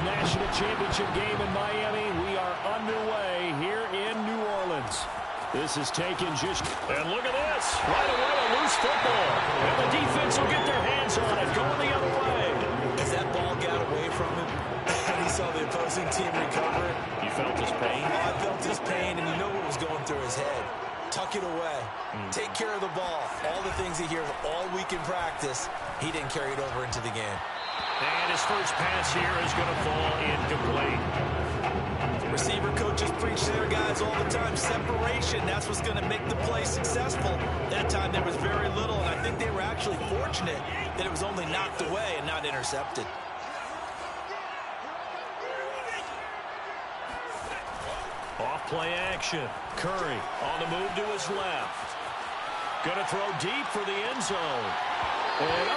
national championship game in Miami. We are underway here in New Orleans. This is taken just... And look at this. Right away, a loose football. And the defense will get their hands on it, going the other way. As that ball got away from him, and he saw the opposing team recover it. You felt his pain? Oh, I felt his pain, and you know what was going through his head. Tuck it away. Take care of the ball. All the things he hears all week in practice, he didn't carry it over into the game. And his first pass here is going to fall incomplete. Receiver coaches preach to their guys all the time. Separation, that's what's going to make the play successful. That time there was very little, and I think they were actually fortunate that it was only knocked away and not intercepted. Off play action. Curry on the move to his left. Going to throw deep for the end zone. And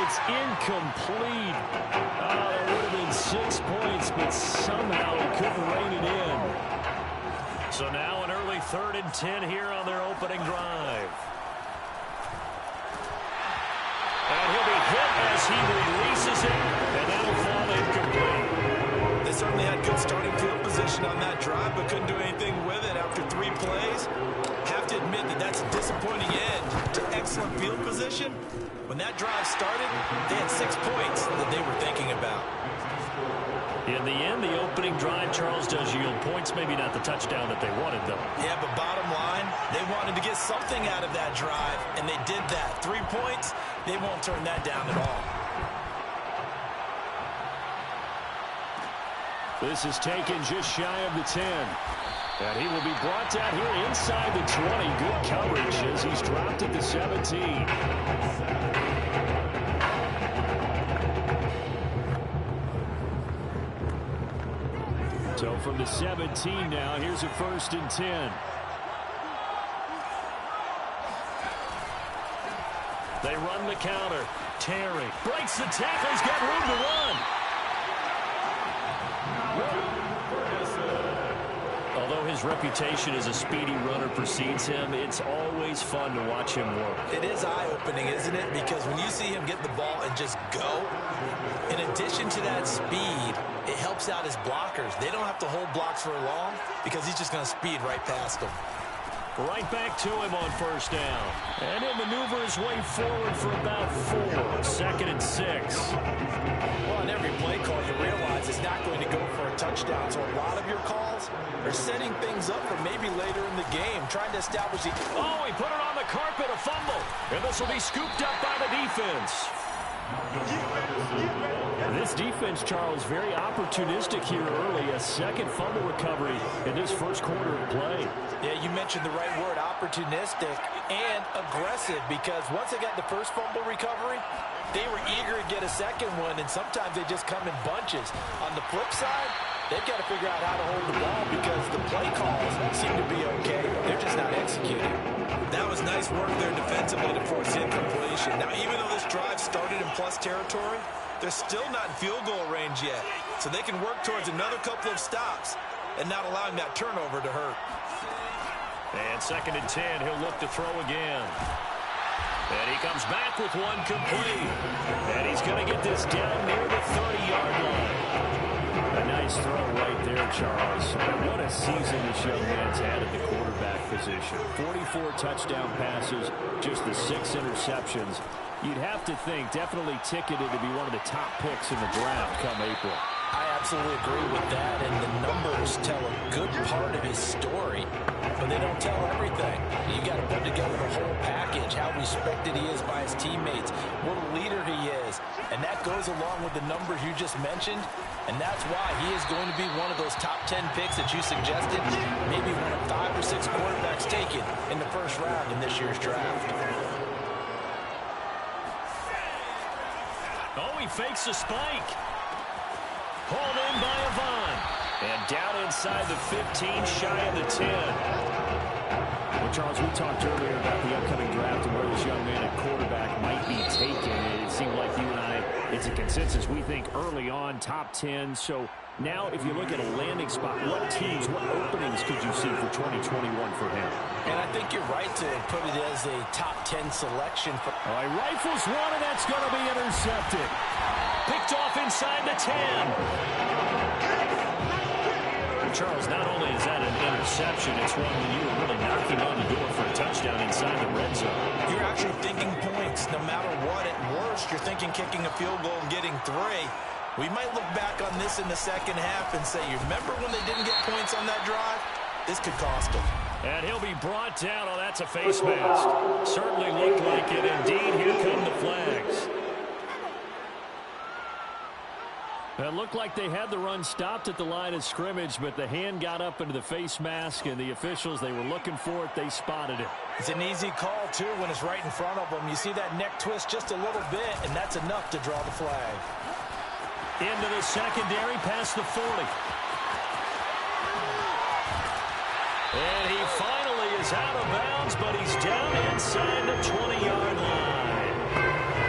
it's incomplete. Oh, there would have been 6 points, but somehow he couldn't rein it in. So now an early 3rd and 10 here on their opening drive. And he'll be hit as he releases it, and that'll fall incomplete. They certainly had good starting field position on that drive, but couldn't do anything with it after 3 plays. Have to admit that that's a disappointing end to excellent field position. When that drive started, they had 6 points that they were thinking about. In the end, the opening drive, Charles, does yield points. Maybe not the touchdown that they wanted, though. Yeah, but bottom line, they wanted to get something out of that drive, and they did that. 3 points, they won't turn that down at all. This is taken just shy of the 10. And he will be brought down here inside the 20. Good coverage as he's dropped at the 17. So from the 17 now, here's a 1st and 10. They run the counter. Terry breaks the tackle. He's got room to run. Although his reputation as a speedy runner precedes him, it's always fun to watch him work. It is eye-opening, isn't it? Because when you see him get the ball and just go, in addition to that speed, it helps out his blockers. They don't have to hold blocks for long because he's just going to speed right past them. Right back to him on 1st down. And he'll maneuver his way forward for about 4. 2nd and 6. Well, on every play call, you realize it's not going to go for a touchdown. So a lot of your calls are setting things up for maybe later in the game, trying to establish the... Oh, he put it on the carpet, a fumble. And this will be scooped up by the defense. This defense, Charles, very opportunistic here early. A 2nd fumble recovery in this 1st quarter of play. Yeah, you mentioned the right word, opportunistic and aggressive, because once they got the 1st fumble recovery, they were eager to get a 2nd one, and sometimes they just come in bunches. On the flip side, they've got to figure out how to hold the ball because the play calls seem to be okay. They're just not executing. That was nice work there defensively to force incompletion. Now, even though this drive started in plus territory, they're still not in field goal range yet. So they can work towards another couple of stops and not allowing that turnover to hurt. And 2nd and 10, he'll look to throw again. And he comes back with one complete. And he's going to get this down near the 30-yard line. A nice throw right there, Charles. And what a season this young man's had at the quarterback position. 44 touchdown passes, just the 6 interceptions. You'd have to think definitely ticketed to be one of the top picks in the draft come April. I absolutely agree with that, and the numbers tell a good part of his story, but they don't tell everything. You got to put together the whole package, how respected he is by his teammates, what a leader he is, and that goes along with the numbers you just mentioned, and that's why he is going to be one of those top 10 picks that you suggested, maybe one of 5 or 6 quarterbacks taken in the 1st round in this year's draft. Oh, he fakes a spike. Hauled in by Avon. And down inside the 15, shy of the 10. Well, Charles, we talked earlier about the upcoming draft and where this young man at quarterback might be taken. It seemed like you and I, it's a consensus. We think early on, top 10. So Now, if you look at a landing spot, what teams, what openings could you see for 2021 for him? And I think you're right to put it as a top 10 selection. All right, rifles one, and that's going to be intercepted. Picked off inside the 10. Charles, not only is that an interception, it's one that you were really knocking on the door for a touchdown inside the red zone. You're actually thinking points. No matter what, at worst, you're thinking kicking a field goal and getting 3. We might look back on this in the second half and say, you remember when they didn't get points on that drive? This could cost them. And he'll be brought down. Oh, that's a face mask. Certainly looked like it. Indeed, here come the flags. It looked like they had the run stopped at the line of scrimmage, but the hand got up into the face mask, and the officials, they were looking for it. They spotted it. It's an easy call, too, when it's right in front of them. You see that neck twist just a little bit, and that's enough to draw the flag. Into the secondary, past the 40. And he finally is out of bounds, but he's down inside the 20-yard line.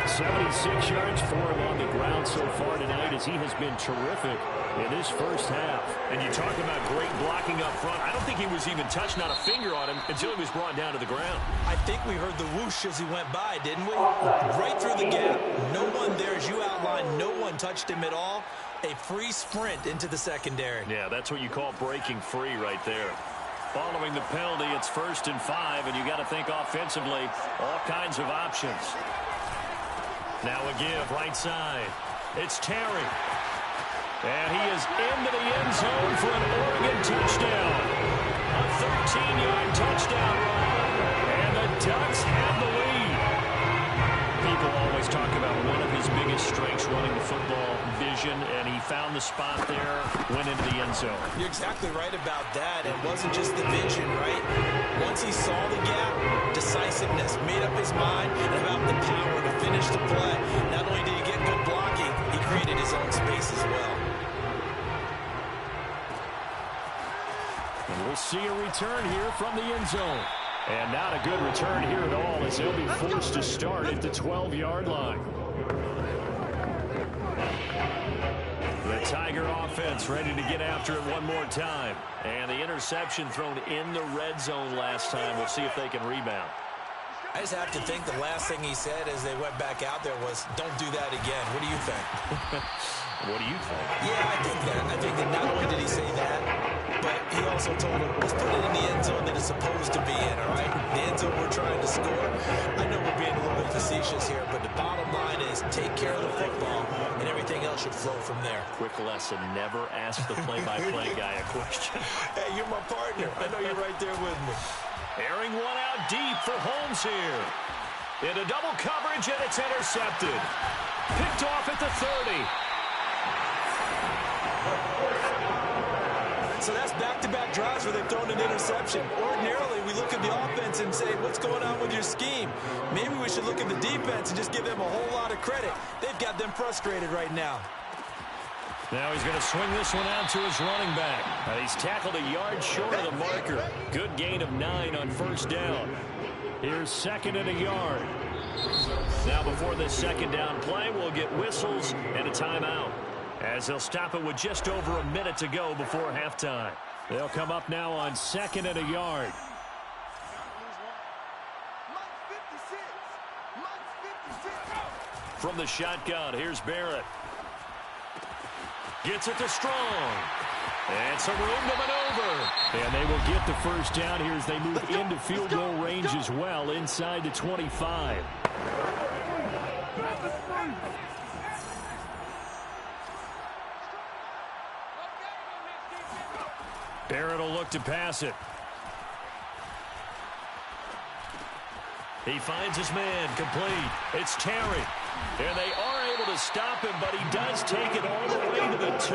76 yards for him on the ground so far tonight, as he has been terrific in this first half. And you talk about great blocking up front. I don't think he was even touched, not a finger on him, until he was brought down to the ground. I think we heard the whoosh as he went by, didn't we? Right through the gap. No one there, as you outlined, no one touched him at all. A free sprint into the secondary. Yeah, that's what you call breaking free right there. Following the penalty, it's 1st and 5, and you got to think offensively, all kinds of options. Now a give, right side. It's Terry. And he is into the end zone for an Oregon touchdown. A 13-yard touchdown run. And the Ducks have the lead. People always talk about one of his biggest strengths, running the football, vision, and he found the spot there, went into the end zone. You're exactly right about that. It wasn't just the vision, right? Once he saw the gap, decisiveness, made up his mind, and about the power to finish the play. Not only did he get good blocking, he created his own space as well. And we'll see a return here from the end zone. And not a good return here at all, as they'll be forced to start at the 12-yard line. The Tiger offense ready to get after it one more time. And the interception thrown in the red zone last time. We'll see if they can rebound. I just have to think the last thing he said as they went back out there was, don't do that again. What do you think? What do you think? Yeah, I think that. I think that not only did he say that, but he also told him, let's put it in the end zone that it's supposed to be in, all right? The end zone we're trying to score. I know we're being a little bit facetious here, but the bottom line is take care of the football, and everything else should flow from there. Quick lesson, never ask the play-by-play guy a question. Hey, you're my partner. I know you're right there with me. Airing one out deep for Holmes here. Into double coverage, and it's intercepted. Picked off at the 30. So that's back-to-back drives where they've thrown an interception. Ordinarily, we look at the offense and say, what's going on with your scheme? Maybe we should look at the defense and just give them a whole lot of credit. They've got them frustrated right now. Now he's going to swing this one out to his running back. He's tackled a yard short of the marker. Good gain of 9 on first down. Here's 2nd and a yard. Now before this second down play, we'll get whistles and a timeout, as they'll stop it with just over a minute to go before halftime. They'll come up now on 2nd and a yard. From the shotgun, here's Barrett. Gets it to Strong. And some room to maneuver. And they will get the first down here as they move into field goal range as well, inside the 25. Barrett will look to pass it. He finds his man, complete. It's Terry. And they are able to stop him, but he does take it all the way to the 2.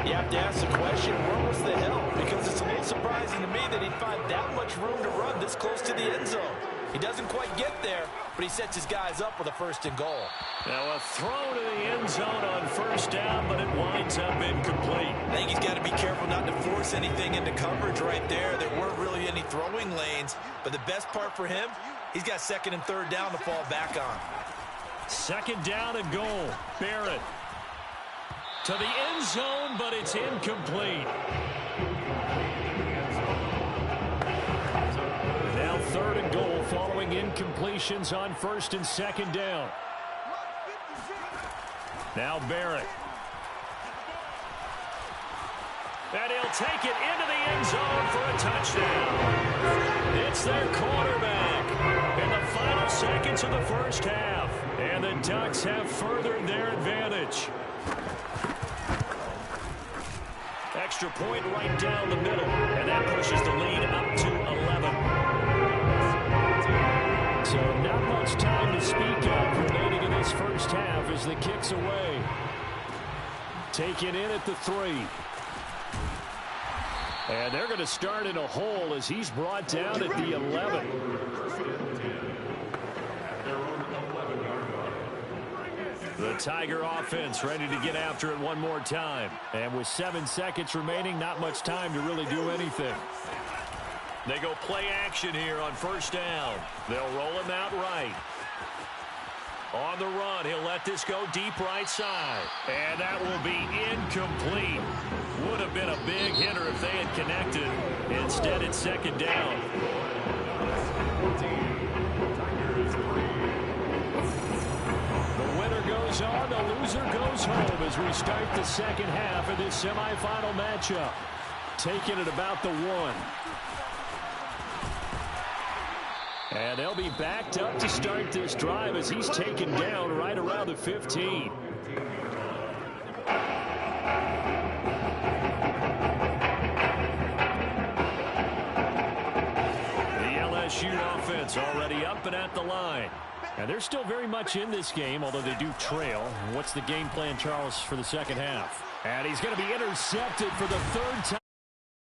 You have to ask the question, where was the help? Because it's a little surprising to me that he'd find that much room to run this close to the end zone. He doesn't quite get there, but he sets his guys up with a 1st and goal. Now a throw to the end zone on first down, but it winds up incomplete. I think he's got to be careful not to force anything into coverage right there. There weren't really any throwing lanes, but the best part for him, he's got 2nd and 3rd down to fall back on. 2nd down and goal. Barrett. To the end zone, but it's incomplete. Now 3rd and goal following incompletions on 1st and 2nd down. Now Barrett. And he'll take it into the end zone for a touchdown. It's their quarterback in the final seconds of the first half. And the Ducks have furthered their advantage. Extra point right down the middle. And that pushes the lead up to 11. So not much time to speak of remaining in this first half as the kick's away. Taken in at the 3. And they're going to start in a hole as he's brought down at the 11. The Tiger offense ready to get after it one more time. And with 7 seconds remaining, not much time to really do anything. They go play action here on 1st down. They'll roll him out right. On the run, he'll let this go deep right side. And that will be incomplete. Would have been a big hitter if they had connected. Instead, it's 2nd down. The winner goes on, the loser goes home as we start the 2nd half of this semifinal matchup. Taking it about the 1. And they'll be backed up to start this drive as he's taken down right around the 15. The LSU offense already up and at the line. And they're still very much in this game, although they do trail. What's the game plan, Charles, for the 2nd half? And he's going to be intercepted for the 3rd time.